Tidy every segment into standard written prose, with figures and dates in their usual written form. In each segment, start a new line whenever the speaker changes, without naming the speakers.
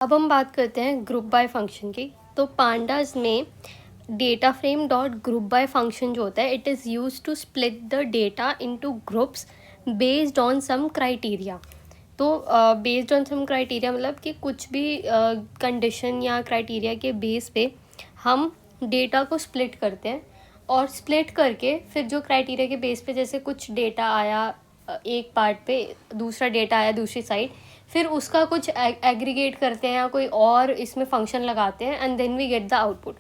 अब हम बात करते हैं ग्रुप बाय फंक्शन की। तो पांडास में data frame dot group by function जो होता है, it is use to split the data into groups based on some criteria. तो बेस्ड ऑन सम क्राइटेरिया मतलब कि कुछ भी कंडीशन या क्राइटेरिया के बेस पे हम डेटा को स्प्लिट करते हैं, और स्प्लिट करके फिर जो क्राइटेरिया के बेस पे जैसे कुछ डेटा आया एक पार्ट पे, दूसरा डेटा आया दूसरी साइड, फिर उसका कुछ एग्रीगेट करते हैं या कोई और इसमें फंक्शन लगाते हैं, and then we get the output.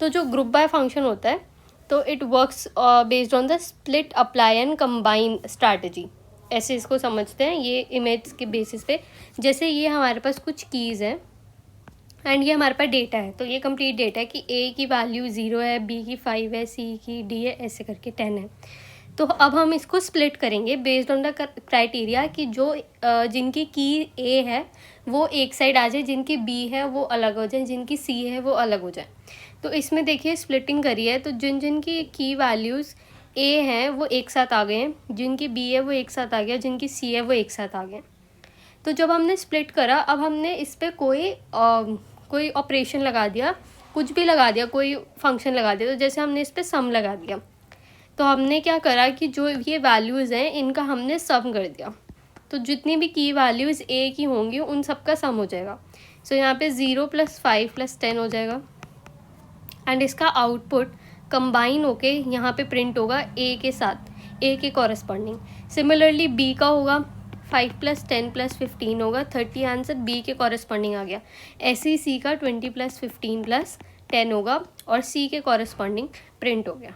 तो जो ग्रुप बाय फंक्शन होता है, तो it works based on the split apply and combine strategy. ऐसे इसको समझते हैं ये इमेज के बेसिस पे। जैसे ये हमारे पास कुछ कीज़ हैं एंड ये हमारे पास डेटा है, तो ये कंप्लीट डेटा है कि ए की वैल्यू 0 है, बी की 5 है, सी की D है, ऐसे करके 10 है। तो अब हम इसको स्प्लिट करेंगे बेस्ड ऑन द क्राइटेरिया कि जो जिनकी की ए है वो एक साइड आ जाए, जिनकी बी है वो अलग हो जाए, जिनकी सी है वो अलग हो जाए। तो इसमें देखिए स्प्लिटिंग करी है, तो जिन जिनकी की वैल्यूज़ ए हैं वो एक साथ आ गए हैं, जिनकी बी है वो एक साथ आ गया, जिनकी सी है वो एक साथ आ गए। तो जब हमने स्प्लिट करा, अब हमने इस पर कोई ऑपरेशन लगा दिया, कुछ भी लगा दिया, कोई फंक्शन लगा दिया। तो जैसे हमने इस पर सम लगा दिया, तो हमने क्या करा कि जो ये वैल्यूज़ हैं इनका हमने सम कर दिया। तो जितनी भी की वैल्यूज़ ए की होंगी उन सब का सम हो जाएगा। सो यहाँ पे 0 + 5 + 10 हो जाएगा, एंड इसका आउटपुट कंबाइन होके यहाँ पे प्रिंट होगा ए के साथ, ए के कॉरस्पॉन्डिंग। सिमिलरली बी का होगा 5 + 10 + 15 होगा 30, आंसर बी के कॉरस्पॉन्डिंग आ गया। ऐसे ही सी का 20 + 15 + 10 होगा और सी के कॉरस्पॉन्डिंग प्रिंट हो गया।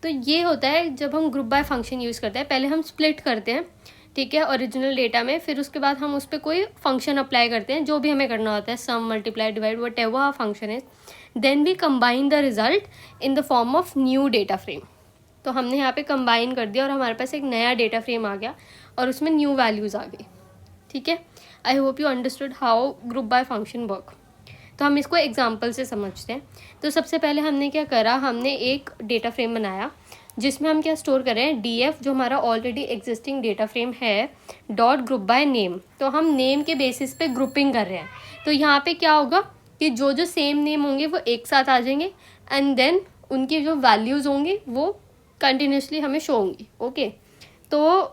तो ये होता है जब हम ग्रुप बाय फंक्शन यूज़ करते हैं। पहले हम स्प्लिट करते हैं, ठीक है, ओरिजिनल डेटा में, फिर उसके बाद हम उस पर कोई फंक्शन अप्लाई करते हैं जो भी हमें करना होता है, sum, multiply, divide, whatever function है। Then we combine the result in the form of new data frame. तो हमने यहाँ पे कंबाइन कर दिया और हमारे पास एक नया डेटा फ्रेम आ गया और उसमें न्यू वैल्यूज़ आ गई। ठीक है, I hope you understood how group by function work. तो हम इसको एग्जाम्पल से समझते हैं। तो सबसे पहले हमने क्या करा, हमने एक डेटा फ्रेम बनाया जिसमें हम क्या स्टोर कर रहे हैं, DF जो हमारा ऑलरेडी एग्जिस्टिंग डेटा फ्रेम है, डॉट ग्रुप बाय नेम। तो हम नेम के बेसिस पे ग्रुपिंग कर रहे हैं। तो यहाँ पे क्या होगा कि जो जो सेम नेम होंगे वो एक साथ आ जाएंगे, एंड देन उनकी जो वैल्यूज़ होंगी वो कंटिन्यूसली हमें शो होंगी। ओके, तो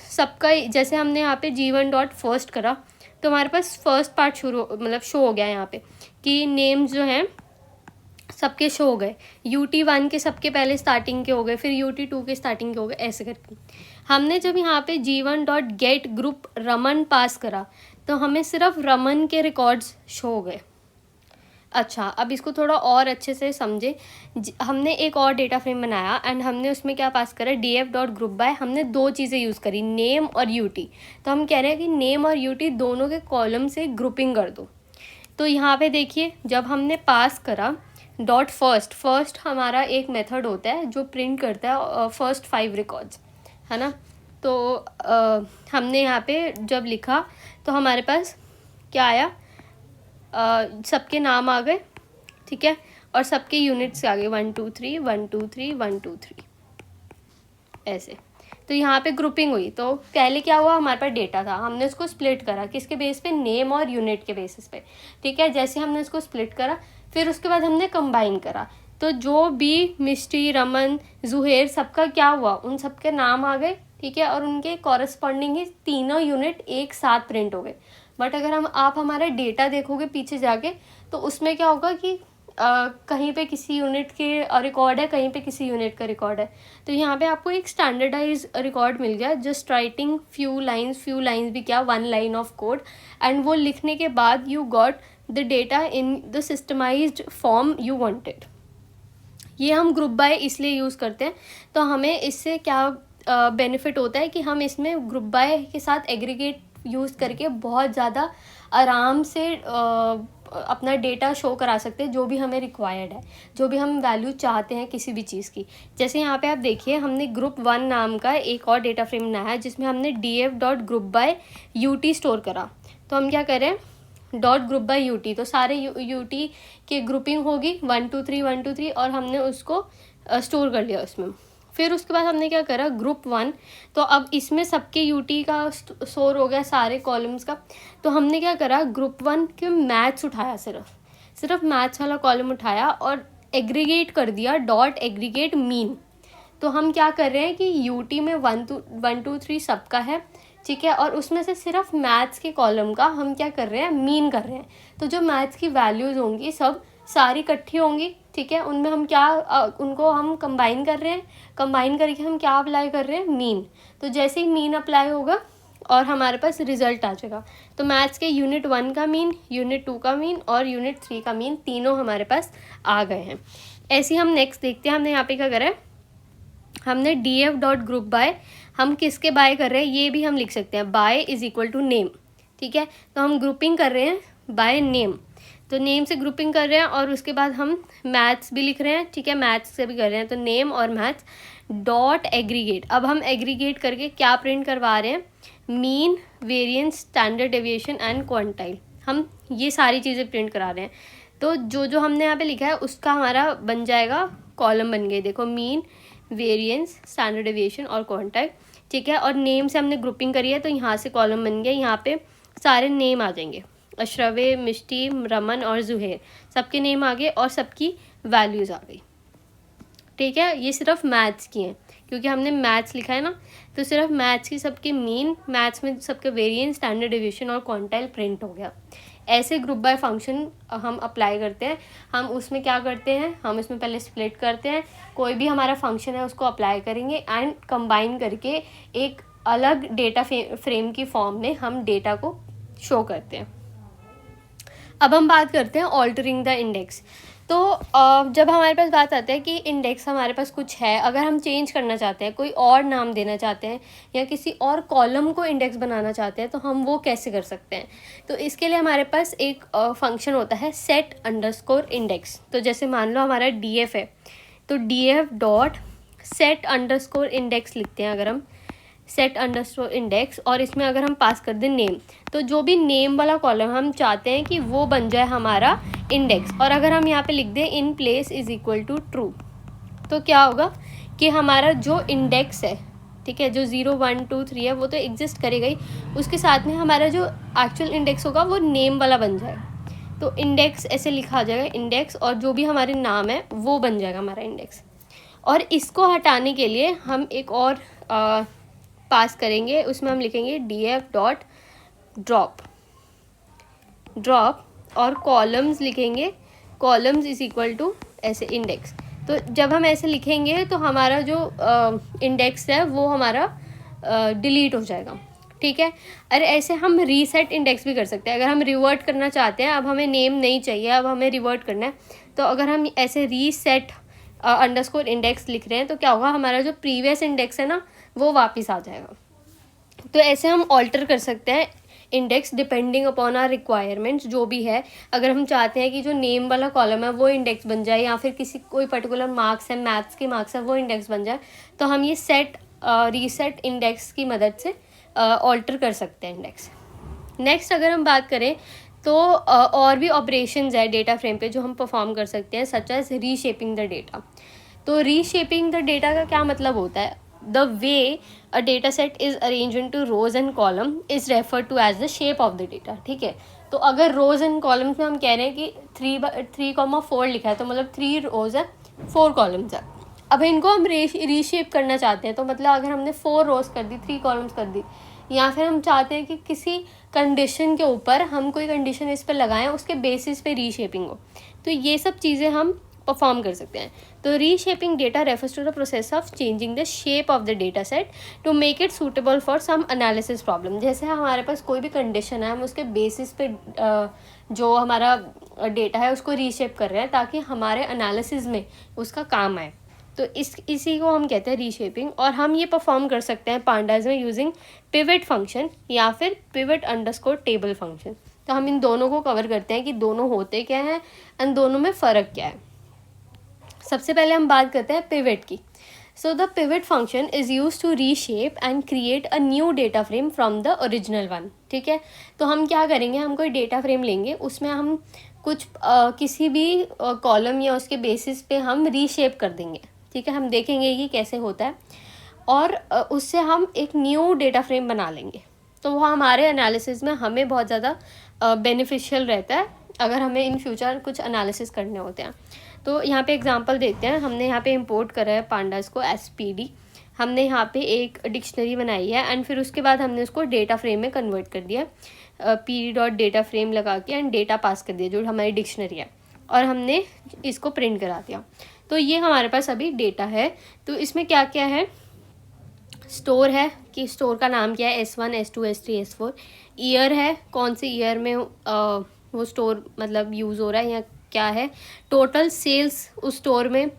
सबका जैसे हमने यहाँ पे G1 डॉट फर्स्ट करा, तो हमारे पास फर्स्ट पार्ट शुरू मतलब शो हो गया यहाँ पे कि नेम्स जो हैं सबके शो हो गए। UT1 के सबके पहले स्टार्टिंग के हो गए, फिर UT2 के स्टार्टिंग के हो गए, ऐसे करके। हमने जब यहाँ पे G1 डॉट गेट ग्रुप रमन पास करा, तो हमें सिर्फ रमन के रिकॉर्ड्स शो हो गए। अच्छा, अब इसको थोड़ा और अच्छे से समझे। हमने एक और डेटा फ्रेम बनाया एंड हमने उसमें क्या पास करा, DF डॉट ग्रुप बाय। हमने दो चीज़ें यूज़ करी, नेम और UT। तो हम कह रहे हैं कि नेम और UT दोनों के कॉलम से ग्रुपिंग कर दो। तो यहाँ पे देखिए जब हमने पास करा डॉट फर्स्ट हमारा एक मेथड होता है जो प्रिंट करता है फर्स्ट 5 रिकॉर्ड्स, है ना। तो हमने यहाँ पे जब लिखा तो हमारे पास क्या आया, सबके नाम आ गए, ठीक है, और सबके यूनिट्स आ गए 1 2 3 1 2 3 1 2 3 ऐसे। तो यहाँ पे ग्रुपिंग हुई। तो पहले क्या हुआ, हमारे पास डेटा था, हमने उसको स्प्लिट करा किसके बेस पे, नेम और यूनिट के बेसिस पे। ठीक है, जैसे हमने उसको स्प्लिट करा फिर उसके बाद हमने कंबाइन करा, तो जो भी मिष्टी, रमन, जुहेर सबका क्या हुआ, उन सबके नाम आ गए, ठीक है, और उनके कॉरस्पॉन्डिंग ही तीनों यूनिट एक साथ प्रिंट हो गए। बट अगर आप हमारा डेटा देखोगे पीछे जाके, तो उसमें क्या होगा कि कहीं पे किसी यूनिट के रिकॉर्ड है, कहीं पे किसी यूनिट का रिकॉर्ड है। तो यहाँ पे आपको एक स्टैंडर्डाइज रिकॉर्ड मिल गया, जस्ट राइटिंग फ्यू लाइन्स भी क्या, 1 लाइन ऑफ कोड, एंड वो लिखने के बाद you got the data in the systemised form you wanted. ये हम ग्रुप बाय इसलिए यूज़ करते हैं। तो हमें इससे क्या बेनिफिट होता है कि हम इसमें ग्रुप बाय के साथ एग्रीगेट यूज़ करके बहुत ज़्यादा आराम से अपना डेटा शो करा सकते हैं, जो भी हमें रिक्वायर्ड है, जो भी हम वैल्यू चाहते हैं किसी भी चीज़ की। जैसे यहाँ पे आप देखिए हमने ग्रुप 1 नाम का एक और डेटा फ्रेम बनाया है जिसमें हमने DF dot group bye UT store करा। तो हम क्या करें, डॉट ग्रुप बाय UT, तो सारे UT की ग्रुपिंग होगी 1 2 3 1 2 3, और हमने उसको स्टोर कर लिया उसमें। फिर उसके बाद हमने क्या करा, ग्रुप 1, तो अब इसमें सबके यूटी का स्टोर हो गया सारे कॉलम्स का। तो हमने क्या करा, ग्रुप 1 के मैथ्स उठाया, सिर्फ मैथ्स वाला कॉलम उठाया और एग्रीगेट कर दिया, डॉट एग्रीगेट मीन। तो हम क्या कर रहे हैं कि यूटी में 1 2 3 सबका है, ठीक है, और उसमें से सिर्फ मैथ्स के कॉलम का हम क्या कर रहे हैं, मीन कर रहे हैं। तो जो मैथ्स की वैल्यूज़ होंगी सब सारी इकट्ठी होंगी, ठीक है, उनमें हम क्या उनको हम कंबाइन कर रहे हैं, कंबाइन करके हम क्या अप्लाई कर रहे हैं, मीन। तो जैसे ही मीन अप्लाई होगा और हमारे पास रिजल्ट आ जाएगा। तो मैथ्स के यूनिट 1 का मीन, यूनिट 2 का मीन और यूनिट 3 का मीन तीनों हमारे पास आ गए हैं। ऐसे ही हम नेक्स्ट देखते हैं, हमने यहाँ पे क्या करा है, हमने df डॉट ग्रुप बाय, हम किसके बाय कर रहे हैं ये भी हम लिख सकते हैं, by is equal to name, ठीक है। तो हम ग्रुपिंग कर रहे हैं बाय नेम, तो नेम से ग्रुपिंग कर रहे हैं और उसके बाद हम मैथ्स भी लिख रहे हैं, ठीक है, मैथ्स से भी कर रहे हैं, तो नेम और मैथ्स डॉट एग्रीगेट। अब हम एग्रीगेट करके क्या प्रिंट करवा रहे हैं, mean, variance, standard deviation and quantile, हम ये सारी चीज़ें प्रिंट करा रहे हैं। तो जो जो हमने यहाँ पे लिखा है उसका हमारा बन जाएगा, कॉलम बन गए, देखो, मीन, वेरिएंस, स्टैंडर्ड डेविएशन और क्वांटाइल, ठीक है। और नेम से हमने ग्रुपिंग करी है तो यहाँ से कॉलम बन गया, यहाँ पे सारे नेम आ जाएंगे, अशरवे, मिष्टी, रमन और जुहेर, सबके नेम आ गए और सबकी वैल्यूज़ आ गई, ठीक है। ये सिर्फ मैथ्स की हैं क्योंकि हमने मैथ्स लिखा है ना, तो सिर्फ मैथ्स की सबके मीन, मैथ्स में सबके वेरिएंस, स्टैंडर्ड डेविएशन और क्वांटाइल प्रिंट हो गया। ऐसे ग्रुप बाय फंक्शन हम अप्लाई करते हैं। हम उसमें क्या करते हैं, हम इसमें पहले स्प्लिट करते हैं, कोई भी हमारा फंक्शन है उसको अप्लाई करेंगे एंड कंबाइन करके एक अलग डेटा फ्रेम की फॉर्म में हम डेटा को शो करते हैं। अब हम बात करते हैं ऑल्टरिंग द इंडेक्स। तो जब हमारे पास बात आती है कि इंडेक्स हमारे पास कुछ है, अगर हम चेंज करना चाहते हैं, कोई और नाम देना चाहते हैं या किसी और कॉलम को इंडेक्स बनाना चाहते हैं, तो हम वो कैसे कर सकते हैं। तो इसके लिए हमारे पास एक फंक्शन होता है सेट अंडरस्कोर इंडेक्स। तो जैसे मान लो हमारा df है, तो df dot set underscore index लिखते हैं अगर हम, सेट अंडरस्कोर इंडेक्स, और इसमें अगर हम पास कर दें नेम, तो जो भी नेम वाला कॉलम हम चाहते हैं कि वो बन जाए हमारा इंडेक्स। और अगर हम यहाँ पे लिख दें in place is equal to true, तो क्या होगा कि हमारा जो इंडेक्स है, ठीक है, जो 0 1 2 3 है वो तो एग्जिस्ट करेगा ही, उसके साथ में हमारा जो एक्चुअल इंडेक्स होगा वो नेम वाला बन जाएगा। तो इंडेक्स ऐसे लिखा जाएगा, इंडेक्स, और जो भी हमारे नाम है वो बन जाएगा हमारा इंडेक्स। और इसको हटाने के लिए हम एक और पास करेंगे, उसमें हम लिखेंगे df डॉट ड्रॉप और कॉलम्स लिखेंगे, कॉलम्स इज इक्वल टू ऐसे इंडेक्स। तो जब हम ऐसे लिखेंगे तो हमारा जो इंडेक्स है वो हमारा डिलीट हो जाएगा, ठीक है। अरे ऐसे हम रीसेट इंडेक्स भी कर सकते हैं, अगर हम रिवर्ट करना चाहते हैं, अब हमें नेम नहीं चाहिए, अब हमें रिवर्ट करना है, तो अगर हम ऐसे रीसेट अंडरस्कोर इंडेक्स लिख रहे हैं तो क्या होगा, हमारा जो प्रीवियस इंडेक्स है ना वो वापस आ जाएगा। तो ऐसे हम ऑल्टर कर सकते हैं index depending upon our requirements, जो भी है। अगर हम चाहते हैं कि जो नेम वाला कॉलम है वो इंडेक्स बन जाए, या फिर किसी कोई पर्टिकुलर मार्क्स है, मैथ्स के मार्क्स है, वो इंडेक्स बन जाए, तो हम ये रीसेट इंडेक्स की मदद से ऑल्टर कर सकते हैं इंडेक्स। नेक्स्ट अगर हम बात करें तो और भी ऑपरेशंस है डेटा फ्रेम पे जो हम परफॉर्म कर सकते हैं, such as reshaping the data. तो रीशेपिंग द डेटा का क्या मतलब होता है, the way a data set is arrange into rows and column is refer to as the shape of the data, ठीक है। तो अगर रोज एंड कॉलम्स में हम कह रहे हैं कि 3,4 लिखा है, तो मतलब 3 रोज है, 4 कॉलम्स है। अब इनको हम रीशेप करना चाहते हैं, तो मतलब अगर हमने 4 रोज कर दी, 3 कॉलम्स कर दी, या फिर हम चाहते हैं कि किसी कंडीशन के ऊपर हम कोई कंडीशन इस पर लगाएं, उसके बेसिस पे रीशेपिंग हो, तो ये सब चीज़ें हम परफॉर्म कर सकते हैं। तो reshaping data refers to the process of changing the shape of the data set to make it suitable for some analysis problem. जैसे हमारे पास कोई भी कंडीशन है, हम उसके बेसिस पे जो हमारा डेटा है उसको रीशेप कर रहे हैं ताकि हमारे एनालिसिस में उसका काम आए, तो इसी को हम कहते हैं रीशेपिंग। और हम ये परफॉर्म कर सकते हैं पांडाज में यूजिंग पिवट फंक्शन या फिर पिवट अंडरस्कोर टेबल फंक्शन। तो हम इन दोनों को कवर करते हैं कि दोनों होते क्या हैं एंड दोनों में फ़र्क क्या है। सबसे पहले हम बात करते हैं पिवट की। So the pivot function is use to reshape and create a new data frame from the original one, ठीक है। तो हम क्या करेंगे, हम कोई डेटा फ्रेम लेंगे, उसमें हम कुछ किसी भी कॉलम या उसके बेसिस पे हम रीशेप कर देंगे, ठीक है, हम देखेंगे कि कैसे होता है, और उससे हम एक न्यू डेटा फ्रेम बना लेंगे। तो वो हमारे एनालिसिस में हमें बहुत ज़्यादा बेनिफिशियल रहता है अगर हमें इन फ्यूचर कुछ एनालिसिस करने होते हैं। तो यहाँ पे एग्जांपल देखते हैं। हमने यहाँ पे इंपोर्ट करा है पांडास को SPD। हमने यहाँ पे एक डिक्शनरी बनाई है एंड फिर उसके बाद हमने उसको डेटा फ्रेम में कन्वर्ट कर दिया, pd.data frame लगा के एंड डेटा पास कर दिया जो हमारी डिक्शनरी है, और हमने इसको प्रिंट करा दिया। तो ये हमारे पास अभी डेटा है। तो इसमें क्या क्या है, स्टोर है कि स्टोर का नाम क्या है, S1 S2 S3 S4। Year है, कौन से ईयर में वो स्टोर मतलब यूज़ हो रहा है या क्या है। टोटल सेल्स उस स्टोर में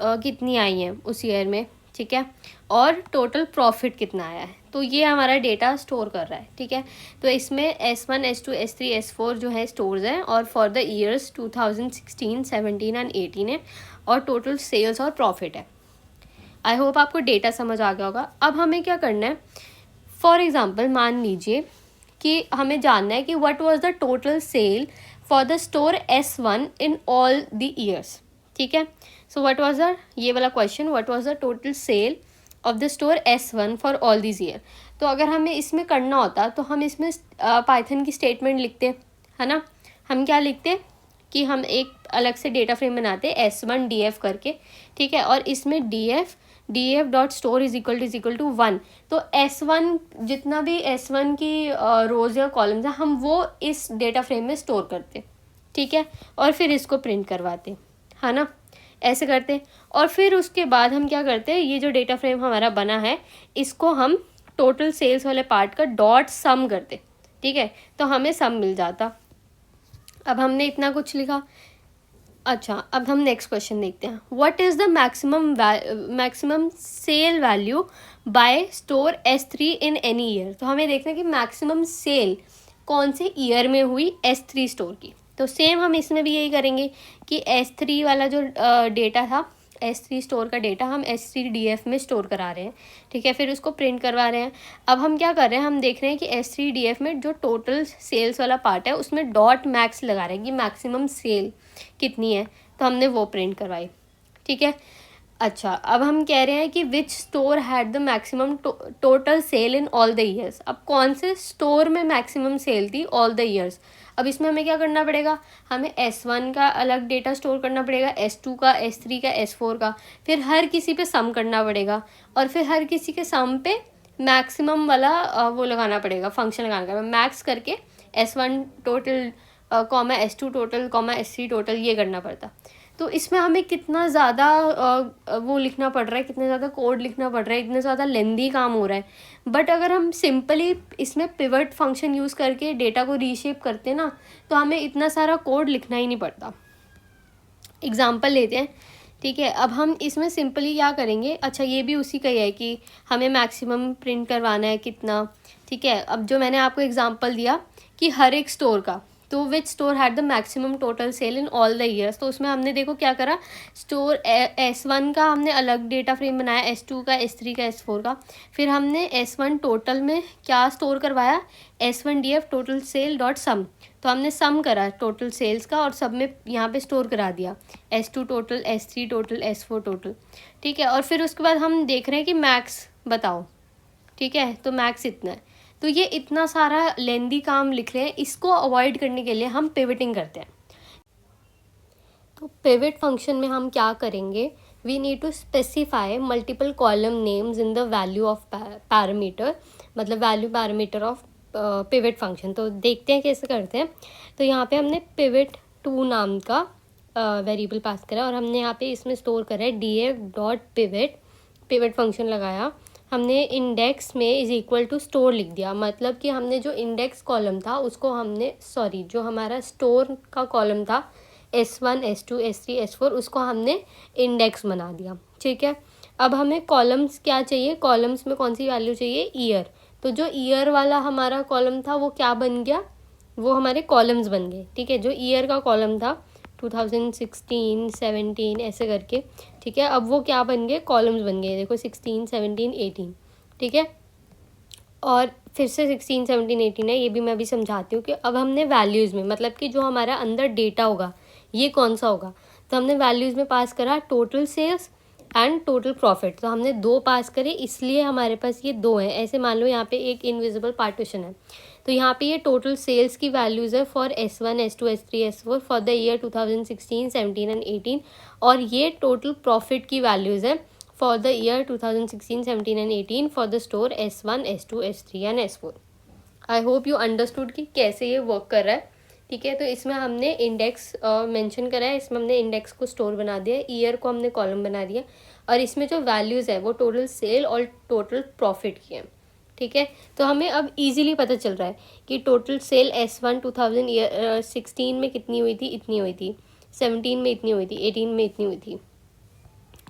कितनी आई हैं उस ईयर में, ठीक है, और टोटल प्रॉफिट कितना आया है। तो ये हमारा डेटा स्टोर कर रहा है, ठीक है। तो इसमें S1 S2 S3 S4 जो है स्टोर्स हैं, और फॉर द ईयर्स 2016 17 एंड 18 है, और टोटल सेल्स और प्रॉफिट है। आई होप आपको डेटा समझ आ गया होगा। अब हमें क्या करना है, फॉर एग्जाम्पल मान लीजिए कि हमें जानना है कि what was the total sale for the store S1 in all the years, ठीक है। सो व्हाट वाज द, ये वाला question, what was the total sale of the store S1 for all this year. तो अगर हमें इसमें करना होता तो हम इसमें पाइथन की स्टेटमेंट लिखते, है ना। हम क्या लिखते कि हम एक अलग से डेटा फ्रेम बनाते S1 DF करके, ठीक है, और इसमें df dot store is equal to 1। तो S1 जितना भी S1 की रोज या कॉलम्स हैं हम वो इस डेटा फ्रेम में स्टोर करते, ठीक है, और फिर इसको प्रिंट करवाते, है ना, ऐसे करते। और फिर उसके बाद हम क्या करते हैं, ये जो डेटा फ्रेम हमारा बना है इसको हम टोटल सेल्स वाले पार्ट का डॉट सम करते, ठीक है, तो हमें सम मिल जाता। अब हमने इतना कुछ लिखा। अच्छा, अब हम नेक्स्ट क्वेश्चन देखते हैं। What is the maximum sale value by store S3 in any year. तो हमें देखना है कि मैक्सिमम सेल कौन से ईयर में हुई S3 स्टोर की। तो सेम हम इसमें भी यही करेंगे कि S3 वाला जो डेटा था, S3 स्टोर का डेटा हम S3 DF में स्टोर करा रहे हैं, ठीक है, फिर उसको प्रिंट करवा रहे हैं। अब हम क्या कर रहे हैं, हम देख रहे हैं कि S3 DF में जो टोटल सेल्स वाला पार्ट है उसमें डॉट मैक्स लगा रहे हैं कि मैक्सिमम सेल कितनी है, तो हमने वो प्रिंट करवाई, ठीक है। अच्छा, अब हम कह रहे हैं कि विच store had the maximum total sale in all the years. अब कौन से स्टोर में मैक्सिमम सेल थी ऑल द ईयर्स। अब इसमें हमें क्या करना पड़ेगा, हमें S1 का अलग डेटा स्टोर करना पड़ेगा, S2 का, S3 का, S4 का, फिर हर किसी पे सम करना पड़ेगा, और फिर हर किसी के सम पे मैक्सिमम वाला वो लगाना पड़ेगा, फंक्शन लगाना पड़ेगा, मैक्स करके S1 total comma S2 total comma S3 total, ये करना पड़ता। तो इसमें हमें कितना ज़्यादा वो लिखना पड़ रहा है, कितना ज़्यादा कोड लिखना पड़ रहा है, इतना ज़्यादा लेंदी काम हो रहा है। बट अगर हम सिंपली इसमें पिवट फंक्शन यूज़ करके डेटा को रीशेप करते ना, तो हमें इतना सारा कोड लिखना ही नहीं पड़ता। एग्जाम्पल लेते हैं, ठीक है। अब हम इसमें सिंपली क्या करेंगे, अच्छा ये भी उसी का ही है कि हमें मैक्सिमम प्रिंट करवाना है कितना, ठीक है। अब जो मैंने आपको एग्जांपल दिया कि हर एक स्टोर का, तो विच store had the maximum total sale in all the years. तो उसमें हमने देखो क्या करा, स्टोर S1 का हमने अलग डेटा फ्रेम बनाया, S2 का, S3 का, S4 का, फिर हमने S1 टोटल में क्या स्टोर करवाया, S1 DF total sale dot sum. तो हमने सम करा टोटल सेल्स का और सब में यहाँ पे स्टोर करा दिया, S2 total, S3 total, S4 total, ठीक है। और फिर उसके बाद हम देख रहे हैं कि मैक्स बताओ, ठीक है, तो मैक्स इतना है। तो ये इतना सारा लेंदी काम लिख रहे हैं, इसको अवॉइड करने के लिए हम पिवटिंग करते हैं। तो पिवट फंक्शन में हम क्या करेंगे, we need to specify multiple column names in the value of parameter, मतलब value parameter of pivot function. तो देखते हैं कैसे करते हैं। तो यहाँ पे हमने पिवट 2 नाम का वेरिएबल पास करा, और हमने यहाँ पे इसमें स्टोर करा है df.pivot, पिवट फंक्शन लगाया। हमने इंडेक्स में इज इक्वल टू स्टोर लिख दिया, मतलब कि हमने जो इंडेक्स कॉलम था उसको हमने, सॉरी, जो हमारा स्टोर का कॉलम था S1 S2 S3 S4, उसको हमने इंडेक्स बना दिया, ठीक है। अब हमें कॉलम्स क्या चाहिए, कॉलम्स में कौन सी वैल्यू चाहिए, ईयर। तो जो ईयर वाला हमारा कॉलम था वो क्या बन गया, वो हमारे कॉलम्स बन गए, ठीक है। जो ईयर का कॉलम था 2016 17 ऐसे करके, ठीक है, अब वो क्या बन गए, कॉलम्स बन गए, देखो 16 17 18, ठीक है। और फिर से 16 17 18 है, ये भी मैं अभी समझाती हूँ कि अब हमने वैल्यूज़ में, मतलब कि जो हमारा अंदर डेटा होगा ये कौन सा होगा, तो हमने वैल्यूज़ में पास करा total sales and total profit. तो हमने 2 पास करे इसलिए हमारे पास ये 2 हैं। ऐसे मान लो यहाँ पे एक इनविजिबल पार्टीशन है, तो यहाँ पे ये टोटल सेल्स की वैल्यूज़ है for S1 S2 S3 S4 for the year 2016 17 and 18, और ये टोटल प्रॉफिट की वैल्यूज़ है for the year 2016 17 and 18 for the store S1 S2 S3 and S4। I hope you understood कि कैसे ये work कर रहा है। ठीक है, तो इसमें हमने इंडेक्स मेंशन करा है, इसमें हमने इंडेक्स को स्टोर बना दिया, ईयर को हमने कॉलम बना दिया, और इसमें जो वैल्यूज़ है वो टोटल सेल और टोटल प्रॉफिट की है। ठीक है, तो हमें अब इजीली पता चल रहा है कि टोटल सेल S1 2016 में कितनी हुई थी, इतनी हुई थी, 17 में इतनी हुई थी, 18 में इतनी हुई थी,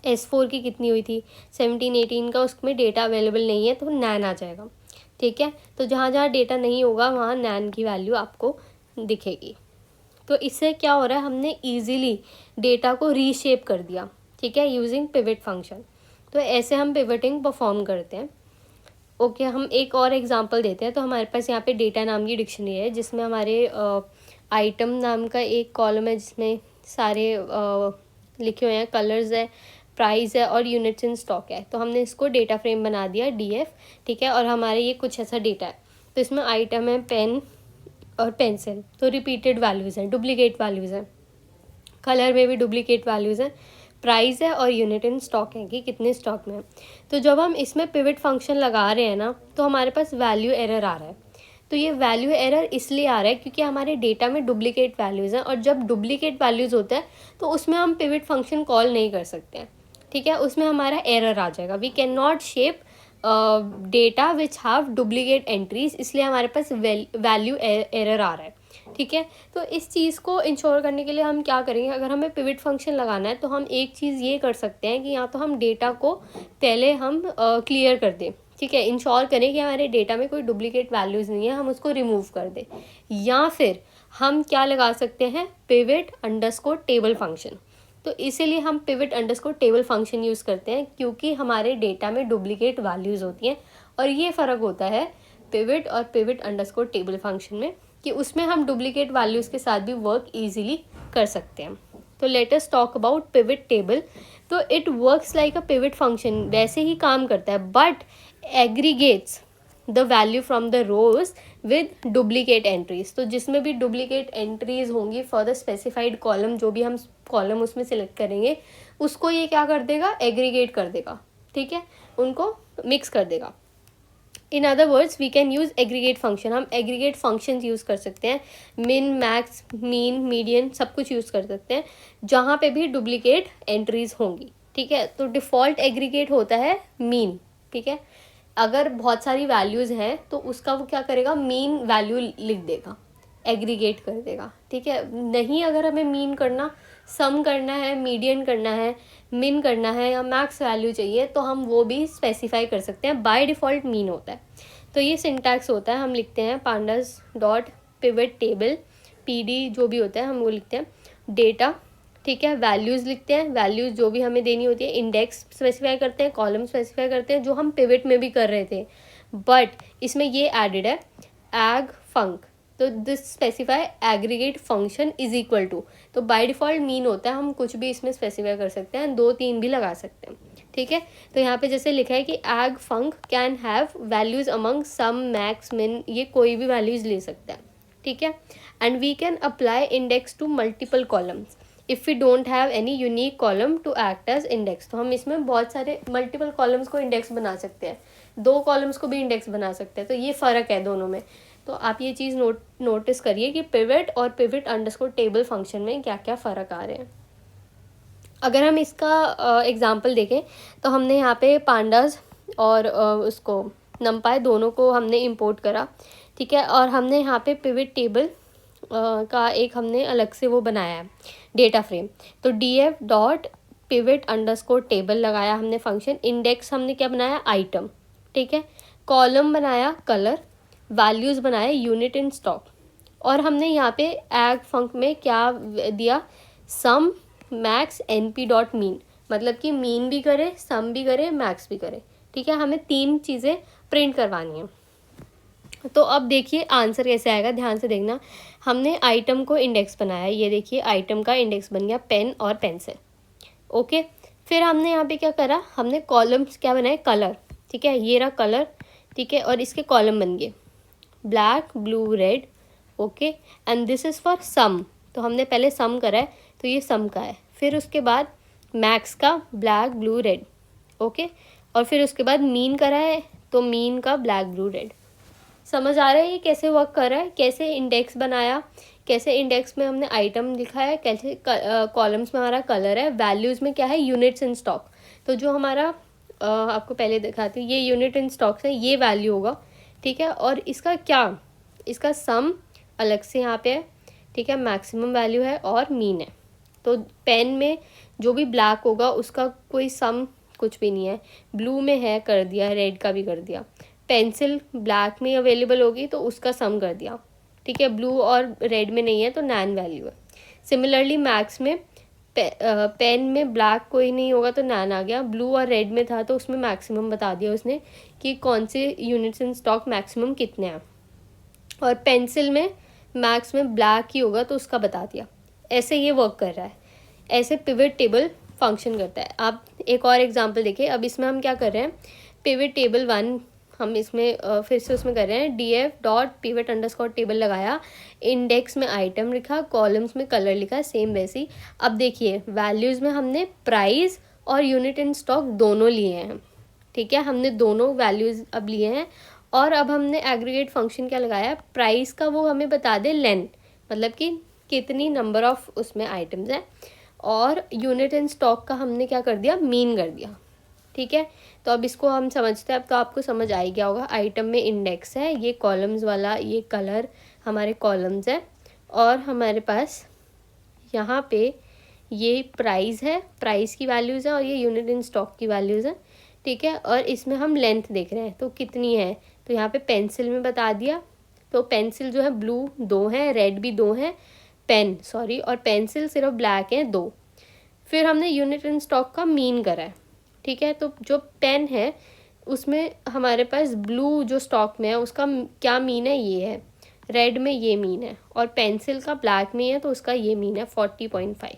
S4 की कितनी हुई थी, 17 18 का उसमें डेटा अवेलेबल नहीं है तो नैन आ जाएगा। ठीक है, तो जहाँ जहाँ डेटा नहीं होगा वहाँ नैन की वैल्यू आपको दिखेगी। तो इससे क्या हो रहा है, हमने इजीली डेटा को रीशेप कर दिया। ठीक है, यूजिंग पिवट फंक्शन। तो ऐसे हम पिवटिंग परफॉर्म करते हैं। ओके, हम एक और एग्जांपल देते हैं। तो हमारे पास यहाँ पे डेटा नाम की डिक्शनरी है जिसमें हमारे आइटम नाम का एक कॉलम है जिसमें सारे लिखे हुए हैं, कलर्स है, प्राइस है और यूनिट्स इन स्टॉक है। तो हमने इसको डेटा फ्रेम बना दिया DF। ठीक है, और हमारे ये कुछ ऐसा डेटा है। तो इसमें आइटम है पेन और पेंसिल, तो रिपीटेड वैल्यूज़ हैं, डुप्लीकेट वैल्यूज़ हैं, कलर में भी डुप्लीकेट वैल्यूज़ हैं, प्राइस है और यूनिट इन स्टॉक है कि कितने स्टॉक में है। तो जब हम इसमें पिवट फंक्शन लगा रहे हैं ना, तो हमारे पास वैल्यू एरर आ रहा है। तो ये वैल्यू एरर इसलिए आ रहा है क्योंकि हमारे डेटा में डुप्लीकेट वैल्यूज़ हैं, और जब डुप्लीकेट वैल्यूज़ होता है तो उसमें हम पिवट फंक्शन कॉल नहीं कर सकते हैं। ठीक है, उसमें हमारा एरर आ जाएगा, we can not shape data which have duplicate entries, इसलिए हमारे पास वैल्यू एरर आ रहा है। ठीक है, तो इस चीज़ को इंश्योर करने के लिए हम क्या करेंगे, अगर हमें पिवट फंक्शन लगाना है तो हम एक चीज़ ये कर सकते हैं कि या तो हम डेटा को पहले हम क्लियर कर दें। ठीक है, इंश्योर करें कि हमारे डेटा में कोई डुप्लीकेट वैल्यूज़ नहीं है, हम उसको रिमूव कर दें, या फिर हम क्या लगा सकते हैं, पिवट अंडरस्कोर टेबल फंक्शन। तो इसीलिए हम pivot underscore table function use करते हैं क्योंकि हमारे डेटा में डुप्लीकेट वैल्यूज़ होती हैं, और ये फ़र्क होता है पिवट और पिवट अंडरस्कोर टेबल फंक्शन में कि उसमें हम डुप्लीकेट वैल्यूज़ के साथ भी वर्क ईजिली कर सकते हैं। तो let us talk about pivot table. तो it works like a pivot function, वैसे ही काम करता है, but aggregates the value from the rows with duplicate entries. तो जिसमें भी डुप्लीकेट एंट्रीज होंगी फॉर द स्पेसिफाइड कॉलम, जो भी हम कॉलम उसमें सिलेक्ट करेंगे उसको ये क्या कर देगा, एग्रीगेट कर देगा। ठीक है, उनको मिक्स कर देगा। In other words we can use aggregate function, हम एग्रीगेट फंक्शंस यूज़ कर सकते हैं, मिन मैक्स मीन मीडियन सब कुछ यूज़ कर सकते हैं जहाँ पे भी डुप्लीकेट एंट्रीज होंगी। ठीक है, तो डिफ़ॉल्ट एग्रीगेट होता है मीन। ठीक है, अगर बहुत सारी वैल्यूज़ हैं तो उसका वो क्या करेगा, मीन वैल्यू लिख देगा, एग्रीगेट कर देगा। ठीक है, नहीं अगर हमें मीन करना, सम करना है, मीडियन करना है, मिन करना है या मैक्स वैल्यू चाहिए तो हम वो भी स्पेसिफाई कर सकते हैं। बाय डिफ़ॉल्ट मीन होता है। तो ये सिंटैक्स होता है, हम लिखते हैं pandas dot pivot table, PD जो भी होता है हम वो लिखते हैं, डेटा। ठीक है, वैल्यूज़ लिखते हैं, वैल्यूज़ जो भी हमें देनी होती है, इंडेक्स स्पेसिफाई करते हैं, कॉलम स्पेसिफाई करते हैं, जो हम पिवट में भी कर रहे थे, बट इसमें ये एडेड है एग फंक। तो this specify aggregate function is equal to, तो बाय डिफ़ॉल्ट मीन होता है, हम कुछ भी इसमें स्पेसिफाई कर सकते हैं, 2 3 भी लगा सकते हैं। ठीक है, तो यहाँ पे जैसे लिखा है कि agg func can have values among sum max min, ये कोई भी वैल्यूज़ ले सकता है। ठीक है, and we can apply index to multiple columns if we don't have any unique column to act as index. तो हम इसमें बहुत सारे मल्टीपल कॉलम्स को इंडेक्स बना सकते हैं, 2 कॉलम्स को भी इंडेक्स बना सकते हैं। तो ये फ़र्क है दोनों में। तो आप ये चीज़ नोटिस करिए कि पिवट और पिवट अंडरस्कोर टेबल फंक्शन में क्या क्या फ़र्क आ रहे हैं। अगर हम इसका एग्जांपल देखें तो हमने यहाँ पे पांडास और उसको नमपाई दोनों को हमने इंपोर्ट करा। ठीक है, और हमने यहाँ पे पिवट टेबल का एक हमने अलग से वो बनाया है डेटा फ्रेम। तो DF dot pivot underscore table लगाया हमने फंक्शन, इंडेक्स हमने क्या बनाया, आइटम। ठीक है, कॉलम बनाया कलर, वैल्यूज़ बनाए यूनिट इन स्टॉक, और हमने यहाँ पे एग फंक में क्या दिया, सम मैक्स NP डॉट मीन, मतलब कि मीन भी करे, सम भी करे, मैक्स भी करे। ठीक है, हमें 3 चीज़ें प्रिंट करवानी है। तो अब देखिए आंसर कैसे आएगा, ध्यान से देखना। हमने आइटम को इंडेक्स बनाया, ये देखिए आइटम का इंडेक्स बन गया पेन और पेंसिल। ओके, फिर हमने यहाँ पे क्या करा, हमने कॉलम्स क्या बनाए, कलर, ठीक है, ये रहा कलर, ठीक है, और इसके कॉलम बन गए black blue red, okay, and this is for sum, तो हमने पहले सम करा है तो ये सम का है। फिर उसके बाद मैक्स का ब्लैक ब्लू रेड, ओके, और फिर उसके बाद मीन करा है तो मीन का ब्लैक ब्लू रेड। समझ आ रहा है ये कैसे वर्क कर रहा है, कैसे इंडेक्स बनाया, कैसे इंडेक्स में हमने आइटम लिखा है, कैसे कॉलम्स में हमारा कलर है, वैल्यूज़ में क्या है, यूनिट्स इन स्टॉक। तो जो हमारा आपको पहले दिखाती हूँ, ये यूनिट इन स्टॉक्स है, ये वैल्यू होगा, ठीक है, और इसका क्या, इसका सम अलग से यहाँ पे है, ठीक है, मैक्सिमम वैल्यू है और मीन है। तो पेन में जो भी ब्लैक होगा उसका कोई सम कुछ भी नहीं है, ब्लू में है कर दिया, रेड का भी कर दिया, पेंसिल ब्लैक में अवेलेबल होगी तो उसका सम कर दिया, ठीक है, ब्लू और रेड में नहीं है तो नैन वैल्यू है। सिमिलरली मैक्स में पेन में ब्लैक कोई नहीं होगा तो नैन आ गया, ब्लू और रेड में था तो उसमें मैक्सिमम बता दिया उसने कि कौन से यूनिट्स इन स्टॉक मैक्सिमम कितने हैं, और पेंसिल में मैक्स में ब्लैक ही होगा तो उसका बता दिया। ऐसे ये वर्क कर रहा है, ऐसे पिवट टेबल फंक्शन करता है। आप एक और एग्जांपल देखिए, अब इसमें हम क्या कर रहे हैं, पिवट टेबल 1 हम इसमें फिर से उसमें कर रहे हैं, df.pivot_table टेबल लगाया, इंडेक्स में आइटम लिखा, कॉलम्स में कलर लिखा, सेम वैसे ही। अब देखिए वैल्यूज़ में हमने प्राइस और यूनिट इन स्टॉक दोनों लिए हैं, ठीक है, हमने दोनों वैल्यूज़ अब लिए हैं, और अब हमने एग्रीगेट फंक्शन क्या लगाया, प्राइस का वो हमें बता दे लेंथ, मतलब कि कितनी नंबर ऑफ उसमें आइटम्स हैं, और यूनिट इन स्टॉक का हमने क्या कर दिया, मीन कर दिया, ठीक है। तो अब इसको हम समझते हैं, अब तो आपको समझ आ ही गया होगा, आइटम में इंडेक्स है, ये कॉलम्स वाला, ये कलर हमारे कॉलम्स है, और हमारे पास यहाँ पे ये प्राइस है, प्राइस की वैल्यूज़ है, और ये यूनिट इन स्टॉक की वैल्यूज़ है, ठीक है, और इसमें हम लेंथ देख रहे हैं तो कितनी है, तो यहाँ पे पेंसिल में बता दिया, तो पेंसिल जो है ब्लू 2 है, रेड भी 2 है, पेन सॉरी, और पेंसिल सिर्फ ब्लैक है 2। फिर हमने यूनिट इन स्टॉक का मीन करा है, ठीक है, तो जो पेन है उसमें हमारे पास ब्लू जो स्टॉक में है उसका क्या मीन है, ये है, रेड में ये मीन है, और पेंसिल का ब्लैक में है तो उसका ये मीन है 40.5।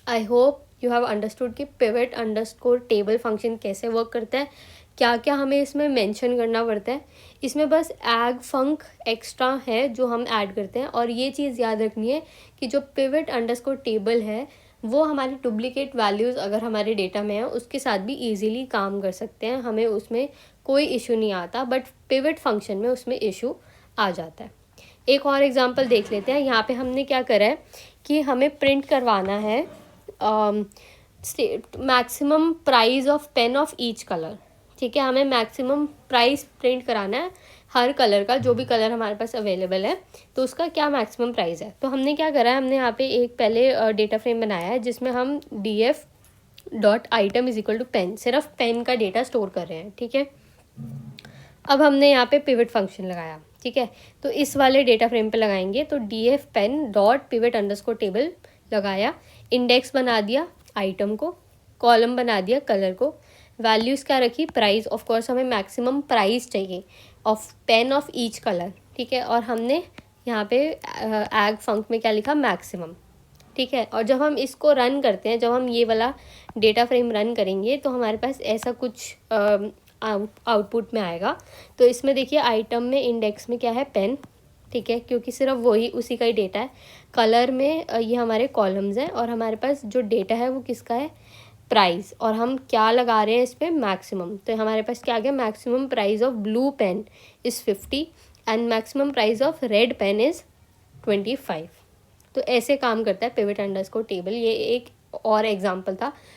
I hope you have understood कि पिवट अंडरस्कोर टेबल फंक्शन कैसे वर्क करता है, क्या क्या हमें इसमें मेंशन करना पड़ता है। इसमें बस एग फंक एक्स्ट्रा है जो हम ऐड करते हैं, और ये चीज़ याद रखनी है कि जो पिवट अंडरस्कोर टेबल है वो हमारी डुप्लीकेट वैल्यूज़ अगर हमारे डेटा में है उसके साथ भी इजीली काम कर सकते हैं, हमें उसमें कोई इशू नहीं आता, बट पिवट फंक्शन में उसमें इशू आ जाता है। एक और एग्जांपल देख लेते हैं। यहाँ पे हमने क्या करा है कि हमें प्रिंट करवाना है maximum price of pain of each colour, ठीक है, हमें मैक्सिमम प्राइस प्रिंट कराना है हर कलर का, जो भी कलर हमारे पास अवेलेबल है तो उसका क्या मैक्सिमम प्राइस है। तो हमने क्या करा है, हमने यहाँ पे एक पहले डेटा फ्रेम बनाया है जिसमें हम df.item = पेन, सिर्फ पेन का डेटा स्टोर कर रहे हैं, ठीक है। अब हमने यहाँ पे पिवट फंक्शन लगाया, ठीक है, तो इस वाले डेटा फ्रेम पे लगाएंगे, तो df_pen.pivot_table लगाया, इंडेक्स बना दिया आइटम को, कॉलम बना दिया कलर को, वैल्यूज़ क्या रखी, प्राइस, ऑफ कोर्स हमें मैक्सिमम प्राइस चाहिए of pain of each colour, ठीक है, और हमने यहाँ पे एग फंक में क्या लिखा, मैक्सिमम, ठीक है। और जब हम इसको रन करते हैं, जब हम ये वाला डेटा फ्रेम रन करेंगे तो हमारे पास ऐसा कुछ आउटपुट में आएगा। तो इसमें देखिए आइटम में इंडेक्स में क्या है, पेन, ठीक है, क्योंकि सिर्फ वही उसी का ही डेटा है, कलर में ये हमारे कॉलम्स हैं, और हमारे पास जो डेटा है वो किसका है, प्राइस, और हम क्या लगा रहे हैं इस पर, मैक्सिमम। तो हमारे पास क्या आ गया, maximum price of blue pen is 50 and maximum price of red pen is 25। तो ऐसे काम करता है पिवट अंडरस्कोर टेबल। ये एक और एग्जांपल था